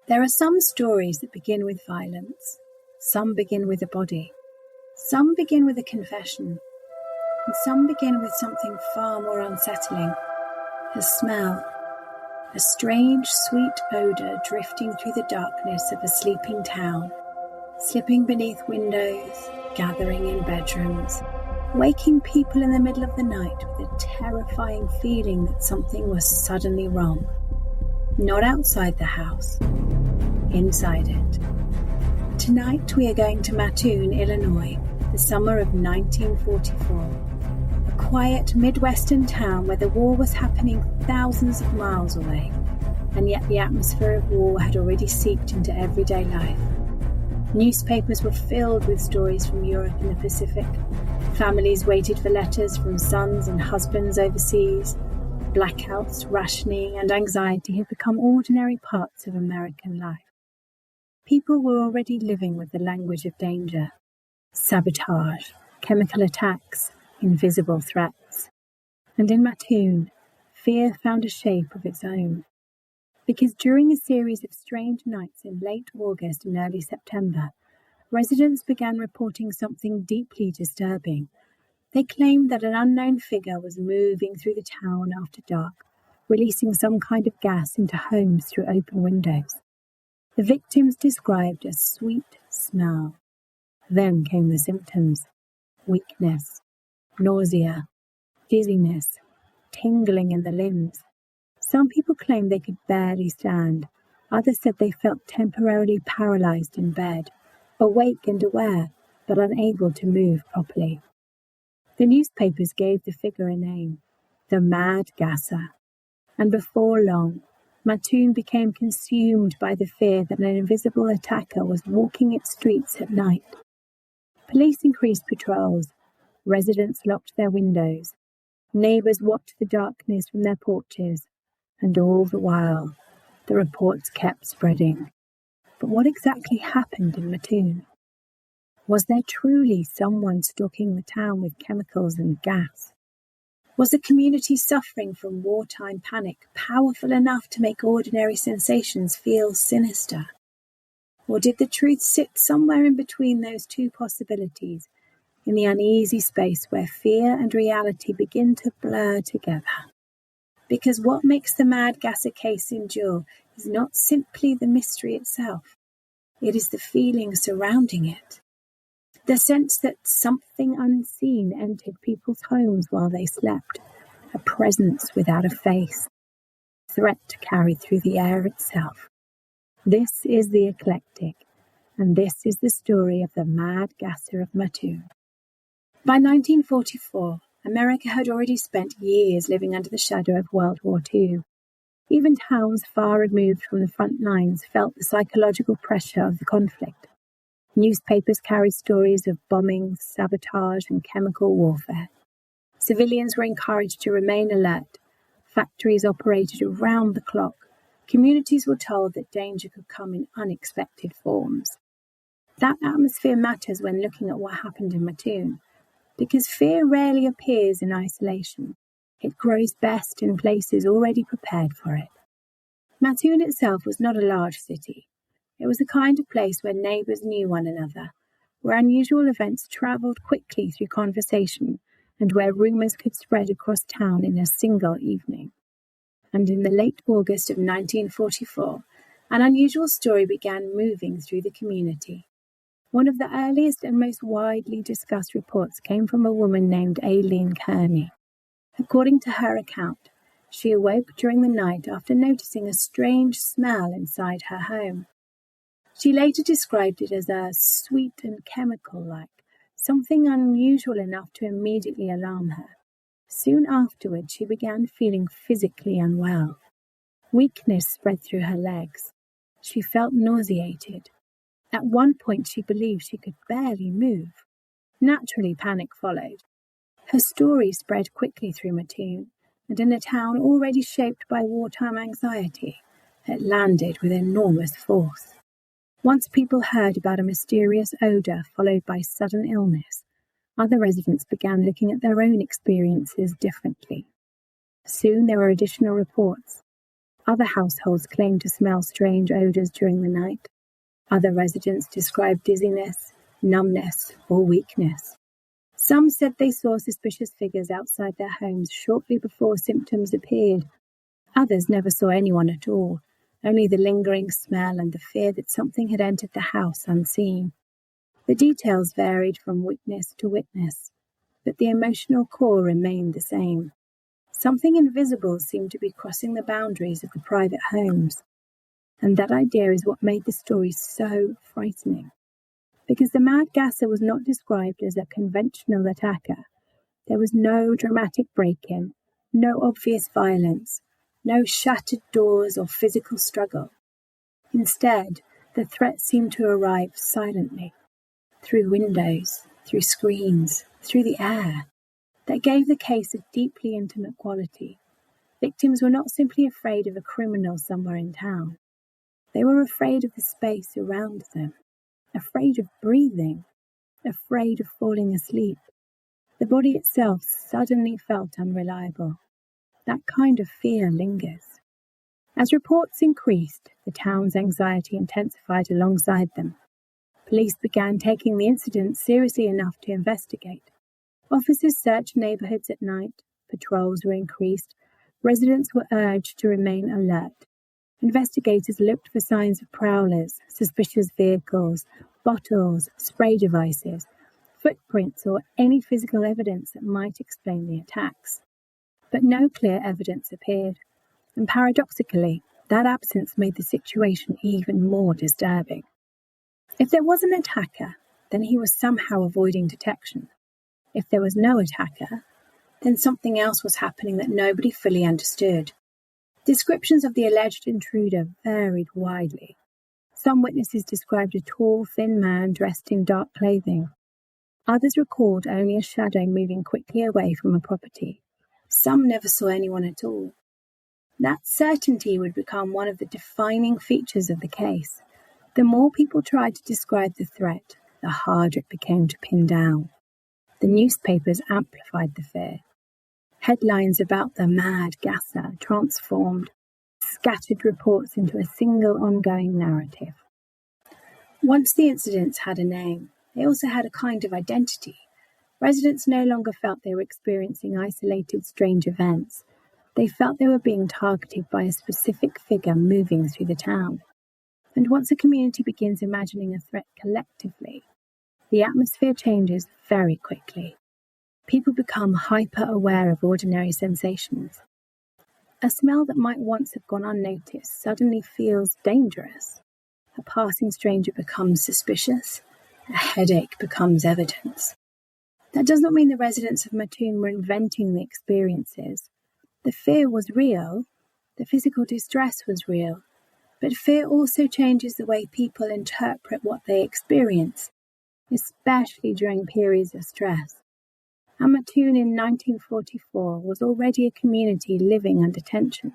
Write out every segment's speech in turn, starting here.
There are some stories that begin with violence, some begin with a body, some begin with a confession, and some begin with something far more unsettling, a smell, a strange sweet odour drifting through the darkness of a sleeping town, slipping beneath windows, gathering in bedrooms, waking people in the middle of the night with a terrifying feeling that something was suddenly wrong. Not outside the house, inside it. Tonight we are going to Mattoon, Illinois, the summer of 1944. A quiet Midwestern town where the war was happening thousands of miles away, and yet the atmosphere of war had already seeped into everyday life. Newspapers were filled with stories from Europe and the Pacific. Families waited for letters from sons and husbands overseas. Blackouts, rationing, and anxiety had become ordinary parts of American life. People were already living with the language of danger. Sabotage, chemical attacks, invisible threats. And in Mattoon, fear found a shape of its own. Because during a series of strange nights in late August and early September, residents began reporting something deeply disturbing. They claimed that an unknown figure was moving through the town after dark, releasing some kind of gas into homes through open windows. The victims described a sweet smell. Then came the symptoms: weakness, nausea, dizziness, tingling in the limbs. Some people claimed they could barely stand. Others said they felt temporarily paralyzed in bed, awake and aware, but unable to move properly. The newspapers gave the figure a name, the Mad Gasser, and before long, Mattoon became consumed by the fear that an invisible attacker was walking its streets at night. Police increased patrols, residents locked their windows, neighbours watched the darkness from their porches, and all the while, the reports kept spreading. But what exactly happened in Mattoon? Was there truly someone stalking the town with chemicals and gas? Was the community suffering from wartime panic powerful enough to make ordinary sensations feel sinister? Or did the truth sit somewhere in between those two possibilities, in the uneasy space where fear and reality begin to blur together? Because what makes the Mad Gasser case endure is not simply the mystery itself. It is the feeling surrounding it. The sense that something unseen entered people's homes while they slept, a presence without a face, threat carried through the air itself. This is the Eclectic, and this is the story of the Mad Gasser of Mattoon. By 1944, America had already spent years living under the shadow of World War II. Even towns far removed from the front lines felt the psychological pressure of the conflict. Newspapers carried stories of bombings, sabotage, and chemical warfare. Civilians were encouraged to remain alert. Factories operated around the clock. Communities were told that danger could come in unexpected forms. That atmosphere matters when looking at what happened in Mattoon, because fear rarely appears in isolation. It grows best in places already prepared for it. Mattoon itself was not a large city. It was the kind of place where neighbours knew one another, where unusual events travelled quickly through conversation, and where rumours could spread across town in a single evening. And in the late August of 1944, an unusual story began moving through the community. One of the earliest and most widely discussed reports came from a woman named Aileen Kearney. According to her account, she awoke during the night after noticing a strange smell inside her home. She later described it as a sweet and chemical-like, something unusual enough to immediately alarm her. Soon afterwards, she began feeling physically unwell. Weakness spread through her legs. She felt nauseated. At one point, she believed she could barely move. Naturally, panic followed. Her story spread quickly through Mattoon, and in a town already shaped by wartime anxiety, it landed with enormous force. Once people heard about a mysterious odour followed by sudden illness, other residents began looking at their own experiences differently. Soon there were additional reports. Other households claimed to smell strange odours during the night. Other residents described dizziness, numbness, or weakness. Some said they saw suspicious figures outside their homes shortly before symptoms appeared. Others never saw anyone at all, only the lingering smell and the fear that something had entered the house unseen. The details varied from witness to witness, but the emotional core remained the same. Something invisible seemed to be crossing the boundaries of the private homes. And that idea is what made the story so frightening. Because the Mad Gasser was not described as a conventional attacker. There was no dramatic break-in, no obvious violence, no shattered doors or physical struggle. Instead, the threat seemed to arrive silently, through windows, through screens, through the air. That gave the case a deeply intimate quality. Victims were not simply afraid of a criminal somewhere in town. They were afraid of the space around them, afraid of breathing, afraid of falling asleep. The body itself suddenly felt unreliable. That kind of fear lingers. As reports increased, the town's anxiety intensified alongside them. Police began taking the incident seriously enough to investigate. Officers searched neighbourhoods at night, patrols were increased, residents were urged to remain alert. Investigators looked for signs of prowlers, suspicious vehicles, bottles, spray devices, footprints, or any physical evidence that might explain the attacks. But no clear evidence appeared, and paradoxically, that absence made the situation even more disturbing. If there was an attacker, then he was somehow avoiding detection. If there was no attacker, then something else was happening that nobody fully understood. Descriptions of the alleged intruder varied widely. Some witnesses described a tall, thin man dressed in dark clothing. Others recalled only a shadow moving quickly away from a property. Some never saw anyone at all. That certainty would become one of the defining features of the case. The more people tried to describe the threat, the harder it became to pin down. The newspapers amplified the fear. Headlines about the Mad Gasser transformed scattered reports into a single ongoing narrative. Once the incidents had a name, they also had a kind of identity. Residents no longer felt they were experiencing isolated strange events. They felt they were being targeted by a specific figure moving through the town. And once a community begins imagining a threat collectively, the atmosphere changes very quickly. People become hyper-aware of ordinary sensations. A smell that might once have gone unnoticed suddenly feels dangerous. A passing stranger becomes suspicious. A headache becomes evidence. That does not mean the residents of Mattoon were inventing the experiences. The fear was real. The physical distress was real. But fear also changes the way people interpret what they experience, especially during periods of stress. And Mattoon in 1944 was already a community living under tension.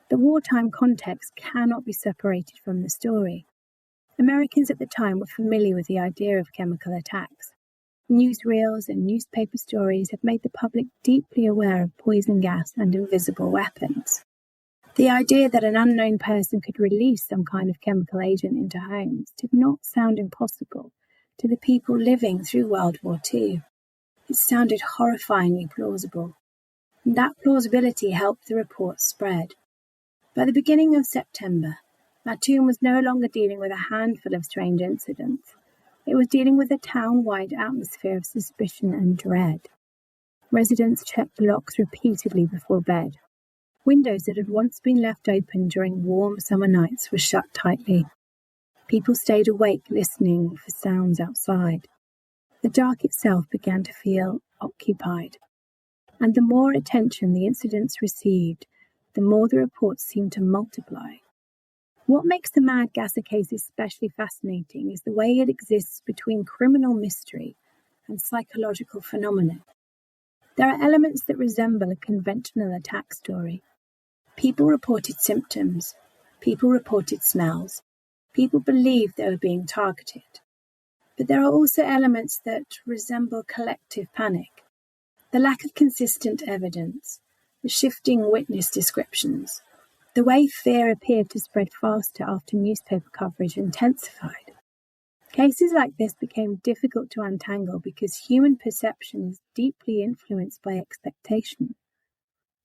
The wartime context cannot be separated from the story. Americans at the time were familiar with the idea of chemical attacks. Newsreels and newspaper stories have made the public deeply aware of poison gas and invisible weapons. The idea that an unknown person could release some kind of chemical agent into homes did not sound impossible to the people living through World War II. It sounded horrifyingly plausible, and that plausibility helped the reports spread. By the beginning of September, Mattoon was no longer dealing with a handful of strange incidents. It was dealing with a town-wide atmosphere of suspicion and dread. Residents checked locks repeatedly before bed. Windows that had once been left open during warm summer nights were shut tightly. People stayed awake listening for sounds outside. The dark itself began to feel occupied. And the more attention the incidents received, the more the reports seemed to multiply. What makes the Mad Gasser case especially fascinating is the way it exists between criminal mystery and psychological phenomena. There are elements that resemble a conventional attack story. People reported symptoms. People reported smells. People believed they were being targeted. But there are also elements that resemble collective panic. The lack of consistent evidence, the shifting witness descriptions, The way fear appeared to spread faster after newspaper coverage intensified. Cases like this became difficult to untangle because human perception is deeply influenced by expectation.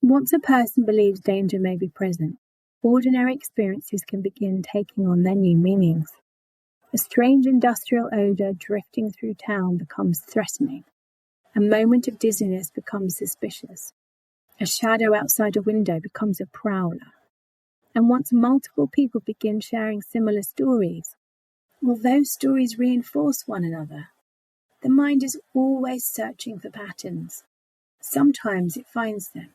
Once a person believes danger may be present, ordinary experiences can begin taking on their new meanings. A strange industrial odour drifting through town becomes threatening. A moment of dizziness becomes suspicious. A shadow outside a window becomes a prowler. And once multiple people begin sharing similar stories, well, those stories reinforce one another. The mind is always searching for patterns. Sometimes it finds them,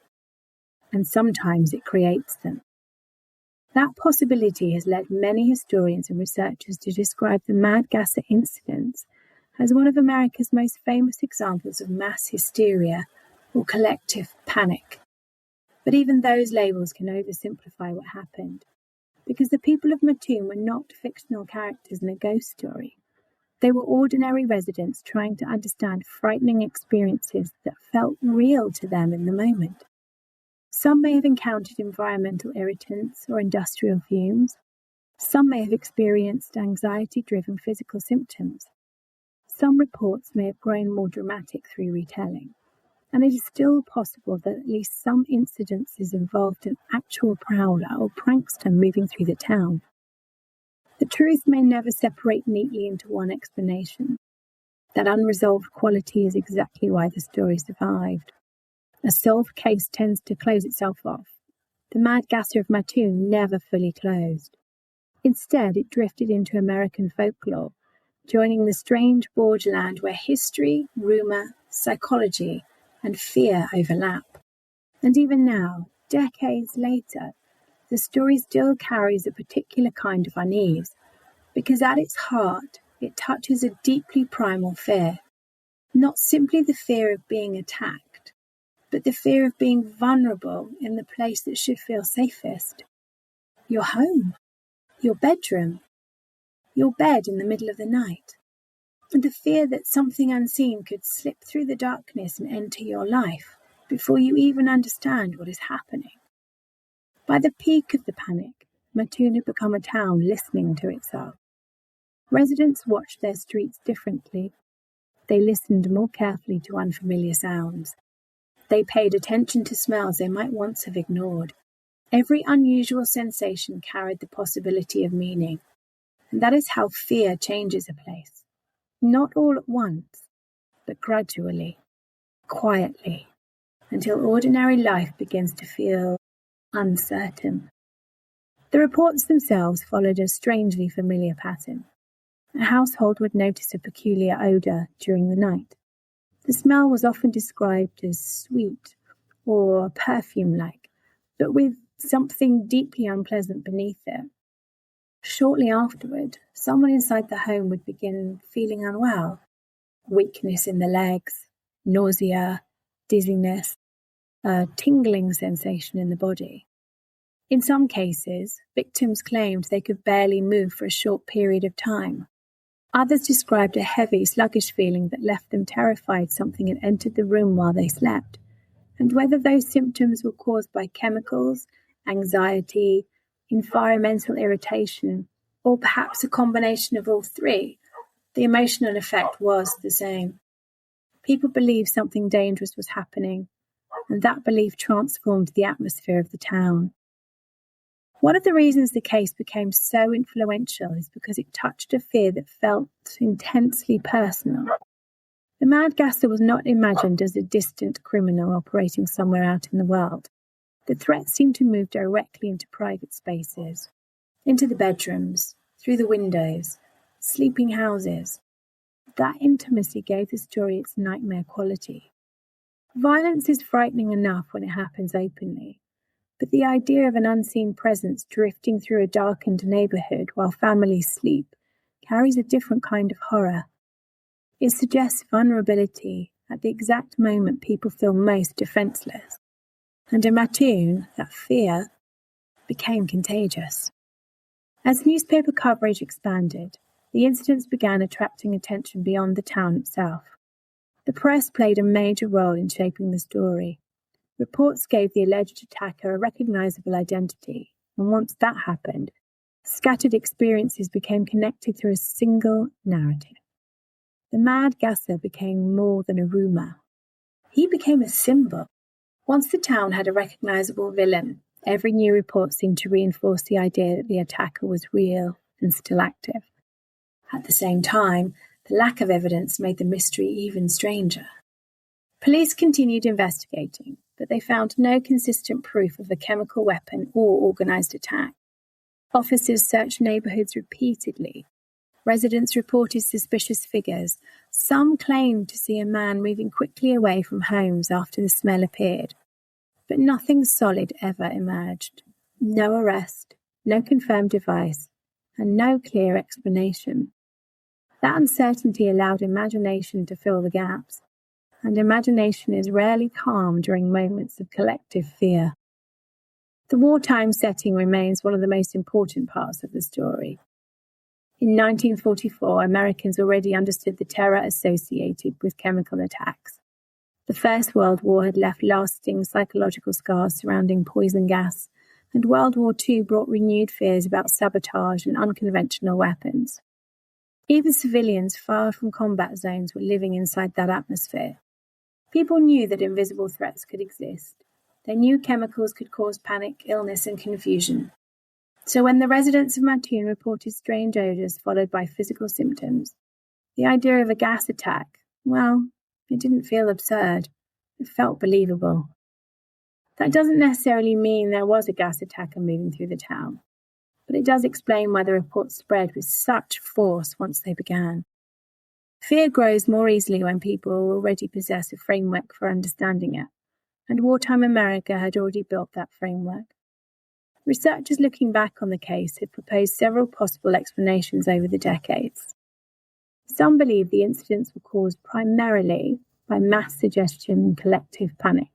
and sometimes it creates them. That possibility has led many historians and researchers to describe the Mad Gasser incidents as one of America's most famous examples of mass hysteria or collective panic. But even those labels can oversimplify what happened, because the people of Mattoon were not fictional characters in a ghost story. They were ordinary residents trying to understand frightening experiences that felt real to them in the moment. Some may have encountered environmental irritants or industrial fumes. Some may have experienced anxiety-driven physical symptoms. Some reports may have grown more dramatic through retelling. And it is still possible that at least some incidences involved an actual prowler or prankster moving through the town. The truth may never separate neatly into one explanation. That unresolved quality is exactly why the story survived. A solved case tends to close itself off. The Mad Gasser of Mattoon never fully closed. Instead, it drifted into American folklore, joining the strange borderland where history, rumour, psychology, and fear overlap. And even now, decades later, the story still carries a particular kind of unease, because at its heart, it touches a deeply primal fear. Not simply the fear of being attacked, but the fear of being vulnerable in the place that should feel safest. Your home, your bedroom, your bed in the middle of the night. And the fear that something unseen could slip through the darkness and enter your life before you even understand what is happening. By the peak of the panic, Mattoon had become a town listening to itself. Residents watched their streets differently. They listened more carefully to unfamiliar sounds. They paid attention to smells they might once have ignored. Every unusual sensation carried the possibility of meaning. And that is how fear changes a place. Not all at once, but gradually, quietly, until ordinary life begins to feel uncertain. The reports themselves followed a strangely familiar pattern. A household would notice a peculiar odour during the night. The smell was often described as sweet or perfume-like, but with something deeply unpleasant beneath it. Shortly afterward, someone inside the home would begin feeling unwell. Weakness in the legs, nausea, dizziness, a tingling sensation in the body. In some cases, victims claimed they could barely move for a short period of time. Others described a heavy, sluggish feeling that left them terrified something had entered the room while they slept. And whether those symptoms were caused by chemicals, anxiety, environmental irritation, or perhaps a combination of all three, the emotional effect was the same. People believed something dangerous was happening, and that belief transformed the atmosphere of the town. One of the reasons the case became so influential is because it touched a fear that felt intensely personal. The Mad Gasser was not imagined as a distant criminal operating somewhere out in the world. The threat seemed to move directly into private spaces, into the bedrooms, through the windows, sleeping houses. That intimacy gave the story its nightmare quality. Violence is frightening enough when it happens openly, but the idea of an unseen presence drifting through a darkened neighbourhood while families sleep carries a different kind of horror. It suggests vulnerability at the exact moment people feel most defenceless. And in Mattoon, that fear became contagious. As newspaper coverage expanded, the incidents began attracting attention beyond the town itself. The press played a major role in shaping the story. Reports gave the alleged attacker a recognizable identity, And once that happened, scattered experiences became connected through a single narrative. The Mad Gasser became more than a rumour. He became a symbol. Once the town had a recognisable villain, every new report seemed to reinforce the idea that the attacker was real and still active. At the same time, the lack of evidence made the mystery even stranger. Police continued investigating, but they found no consistent proof of a chemical weapon or organised attack. Officers searched neighbourhoods repeatedly. Residents reported suspicious figures. Some claimed to see a man moving quickly away from homes after the smell appeared. But nothing solid ever emerged. No arrest, no confirmed device, and no clear explanation. That uncertainty allowed imagination to fill the gaps, and imagination is rarely calm during moments of collective fear. The wartime setting remains one of the most important parts of the story. In 1944, Americans already understood the terror associated with chemical attacks. The First World War had left lasting psychological scars surrounding poison gas, and World War II brought renewed fears about sabotage and unconventional weapons. Even civilians far from combat zones were living inside that atmosphere. People knew that invisible threats could exist. They knew chemicals could cause panic, illness, and confusion. So when the residents of Mattoon reported strange odours followed by physical symptoms, the idea of a gas attack, well, it didn't feel absurd. It felt believable. That doesn't necessarily mean there was a gas attacker moving through the town, but it does explain why the reports spread with such force once they began. Fear grows more easily when people already possess a framework for understanding it, and wartime America had already built that framework. Researchers looking back on the case had proposed several possible explanations over the decades. Some believe the incidents were caused primarily by mass suggestion and collective panic.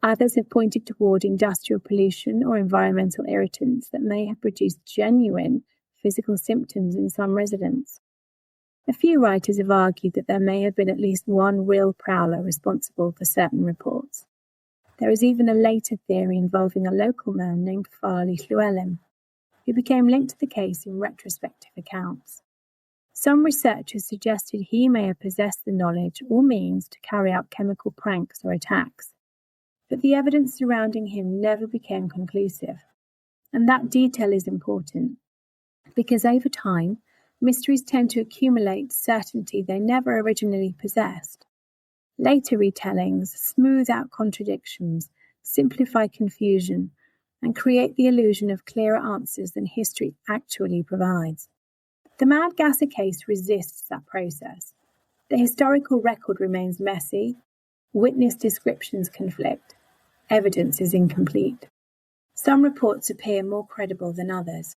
Others have pointed toward industrial pollution or environmental irritants that may have produced genuine physical symptoms in some residents. A few writers have argued that there may have been at least one real prowler responsible for certain reports. There is even a later theory involving a local man named Farley Llewellyn, who became linked to the case in retrospective accounts. Some researchers suggested he may have possessed the knowledge or means to carry out chemical pranks or attacks, but the evidence surrounding him never became conclusive. And that detail is important, because over time, mysteries tend to accumulate certainty they never originally possessed. Later retellings smooth out contradictions, simplify confusion, and create the illusion of clearer answers than history actually provides. The Mad Gasser case resists that process. The historical record remains messy, witness descriptions conflict, evidence is incomplete. Some reports appear more credible than others,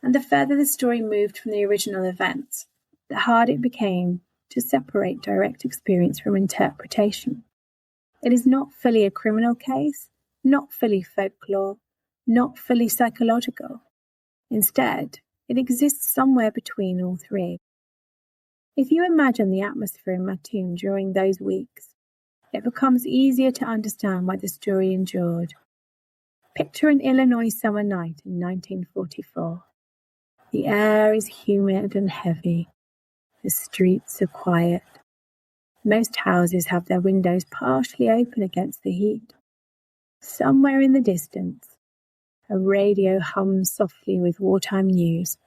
and the further the story moved from the original events, the harder it became to separate direct experience from interpretation. It is not fully a criminal case, not fully folklore, not fully psychological. Instead, it exists somewhere between all three. If you imagine the atmosphere in Mattoon during those weeks, it becomes easier to understand why the story endured. Picture an Illinois summer night in 1944. The air is humid and heavy. The streets are quiet. Most houses have their windows partially open against the heat. Somewhere in the distance, a radio hums softly with wartime news.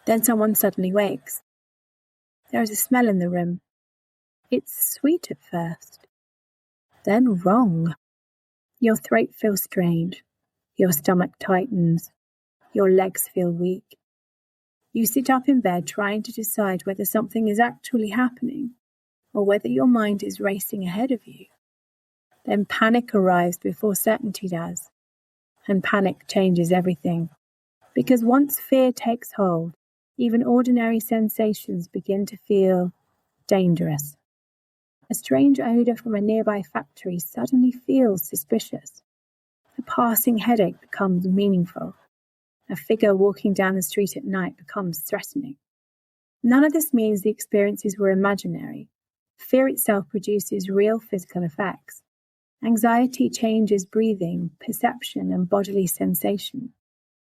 Then someone suddenly wakes. There is a smell in the room. It's sweet at first, then wrong. Your throat feels strange. Your stomach tightens. Your legs feel weak. You sit up in bed trying to decide whether something is actually happening or whether your mind is racing ahead of you. Then panic arrives before certainty does. And panic changes everything. Because once fear takes hold, even ordinary sensations begin to feel dangerous. A strange odour from a nearby factory suddenly feels suspicious. A passing headache becomes meaningful. A figure walking down the street at night becomes threatening. None of this means the experiences were imaginary. Fear itself produces real physical effects. Anxiety changes breathing, perception, and bodily sensation.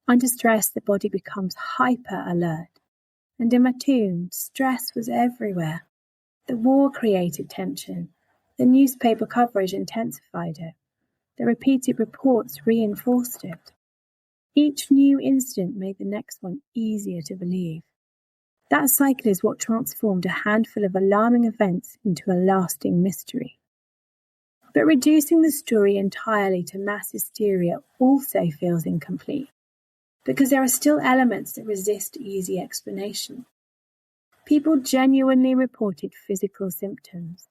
Under stress, the body becomes hyper-alert. And in Mattoon, stress was everywhere. The war created tension. The newspaper coverage intensified it. The repeated reports reinforced it. Each new incident made the next one easier to believe. That cycle is what transformed a handful of alarming events into a lasting mystery. But reducing the story entirely to mass hysteria also feels incomplete, because there are still elements that resist easy explanation. People genuinely reported physical symptoms.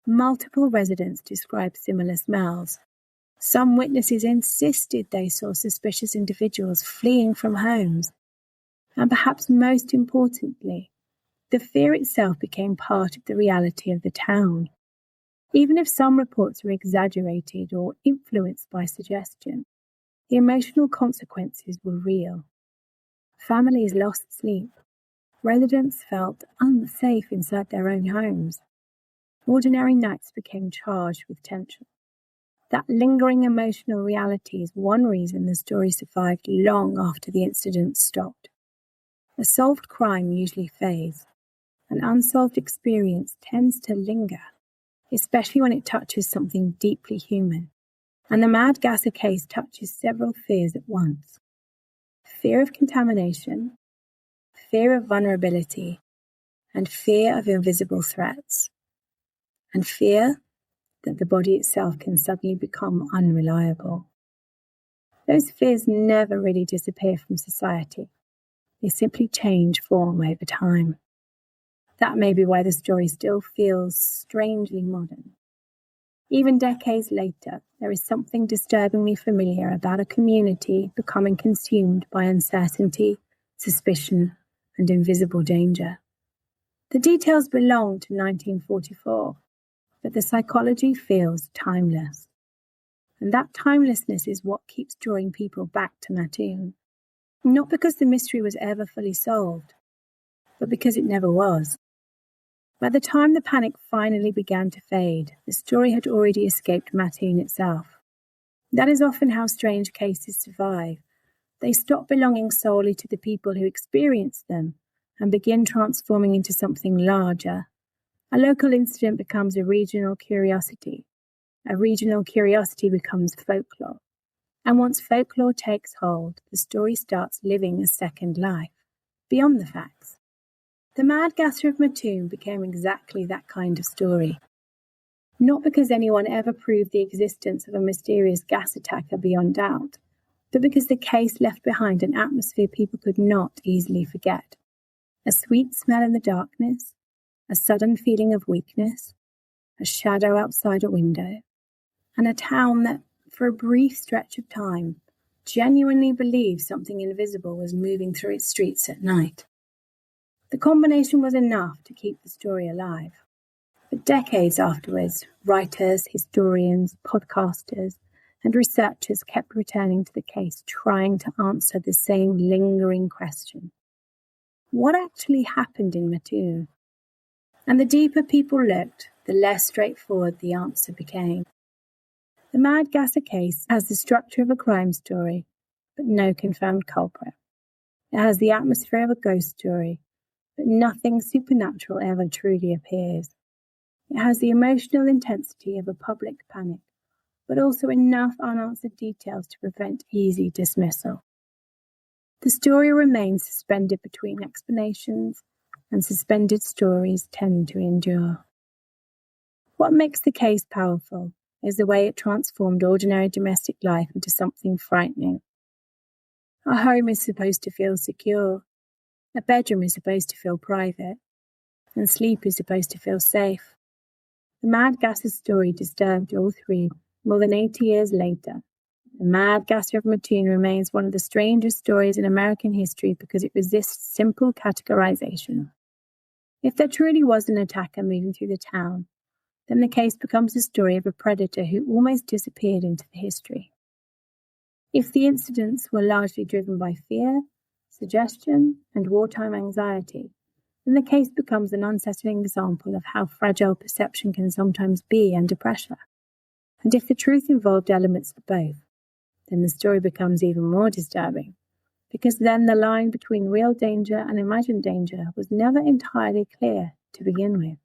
Multiple residents described similar smells. Some witnesses insisted they saw suspicious individuals fleeing from homes. And perhaps most importantly, the fear itself became part of the reality of the town. Even if some reports were exaggerated or influenced by suggestion, the emotional consequences were real. Families lost sleep. Residents felt unsafe inside their own homes. Ordinary nights became charged with tension. That lingering emotional reality is one reason the story survived long after the incident stopped. A solved crime usually fades. An unsolved experience tends to linger, especially when it touches something deeply human. And the Mad Gasser case touches several fears at once. Fear of contamination, fear of vulnerability, and fear of invisible threats. And fear that the body itself can suddenly become unreliable. Those fears never really disappear from society. They simply change form over time. That may be why the story still feels strangely modern. Even decades later, there is something disturbingly familiar about a community becoming consumed by uncertainty, suspicion, and invisible danger. The details belong to 1944, but the psychology feels timeless. And that timelessness is what keeps drawing people back to Mattoon. Not because the mystery was ever fully solved, but because it never was. By the time the panic finally began to fade, the story had already escaped Mattoon itself. That is often how strange cases survive. They stop belonging solely to the people who experience them and begin transforming into something larger. A local incident becomes a regional curiosity. A regional curiosity becomes folklore. And once folklore takes hold, the story starts living a second life, beyond the facts. The Mad Gasser of Mattoon became exactly that kind of story. Not because anyone ever proved the existence of a mysterious gas attacker beyond doubt, but because the case left behind an atmosphere people could not easily forget. A sweet smell in the darkness, a sudden feeling of weakness, a shadow outside a window, and a town that, for a brief stretch of time, genuinely believed something invisible was moving through its streets at night. The combination was enough to keep the story alive. But decades afterwards, writers, historians, podcasters, and researchers kept returning to the case, trying to answer the same lingering question. What actually happened in Mattoon? And the deeper people looked, the less straightforward the answer became. The Mad Gasser case has the structure of a crime story, but no confirmed culprit. It has the atmosphere of a ghost story, but nothing supernatural ever truly appears. It has the emotional intensity of a public panic, but also enough unanswered details to prevent easy dismissal. The story remains suspended between explanations, and suspended stories tend to endure. What makes the case powerful is the way it transformed ordinary domestic life into something frightening. A home is supposed to feel secure, a bedroom is supposed to feel private, and sleep is supposed to feel safe. The Mad Gasser story disturbed all three more than 80 years later. The Mad Gasser of Mattoon remains one of the strangest stories in American history because it resists simple categorization. If there truly was an attacker moving through the town, then the case becomes the story of a predator who almost disappeared into the history. If the incidents were largely driven by fear, suggestion, and wartime anxiety, then the case becomes an unsettling example of how fragile perception can sometimes be under pressure. And if the truth involved elements of both, then the story becomes even more disturbing, because then the line between real danger and imagined danger was never entirely clear to begin with.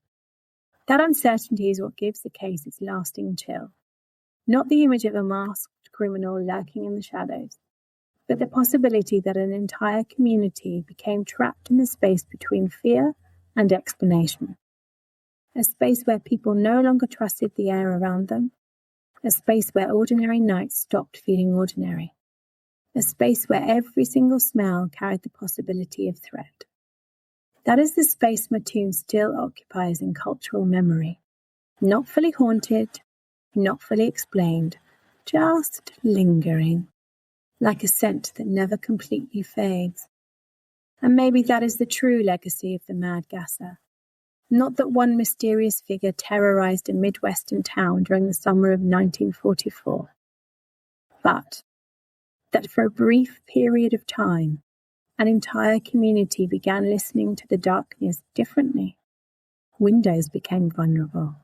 That uncertainty is what gives the case its lasting chill. Not the image of a masked criminal lurking in the shadows, but the possibility that an entire community became trapped in the space between fear and explanation. A space where people no longer trusted the air around them. A space where ordinary nights stopped feeling ordinary. A space where every single smell carried the possibility of threat. That is the space Mattoon still occupies in cultural memory. Not fully haunted, not fully explained, just lingering, like a scent that never completely fades. And maybe that is the true legacy of the Mad Gasser. Not that one mysterious figure terrorized a Midwestern town during the summer of 1944, but that for a brief period of time, an entire community began listening to the darkness differently. Windows became vulnerable.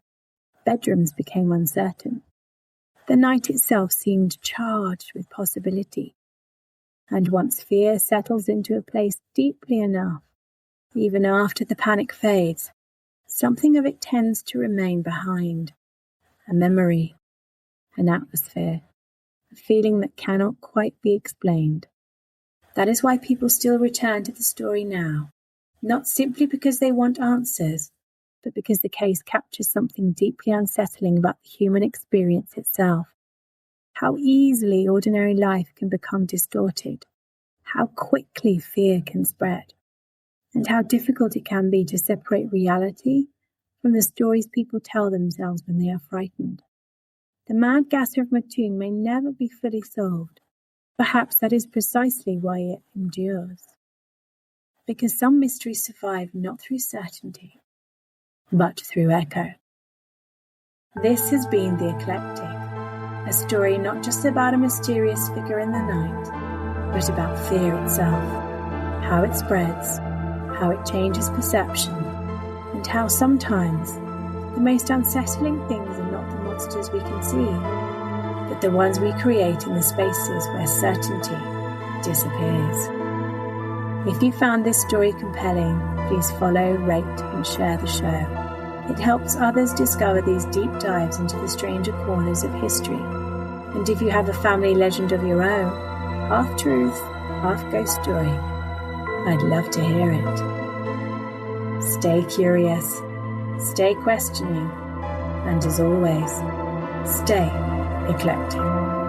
Bedrooms became uncertain. The night itself seemed charged with possibility. And once fear settles into a place deeply enough, even after the panic fades, something of it tends to remain behind. A memory, an atmosphere, a feeling that cannot quite be explained. That is why people still return to the story now, not simply because they want answers, but because the case captures something deeply unsettling about the human experience itself. How easily ordinary life can become distorted, how quickly fear can spread, and how difficult it can be to separate reality from the stories people tell themselves when they are frightened. The Mad Gasser of Mattoon may never be fully solved. Perhaps that is precisely why it endures. Because some mysteries survive not through certainty, but through echo. This has been The Eclectic, a story not just about a mysterious figure in the night, but about fear itself, how it spreads, how it changes perception, and how sometimes the most unsettling things are not the monsters we can see, but the ones we create in the spaces where certainty disappears. If you found this story compelling, please follow, rate, and share the show. It helps others discover these deep dives into the stranger corners of history. And if you have a family legend of your own, half truth, half ghost story, I'd love to hear it. Stay curious, stay questioning, and as always, stay eclectic.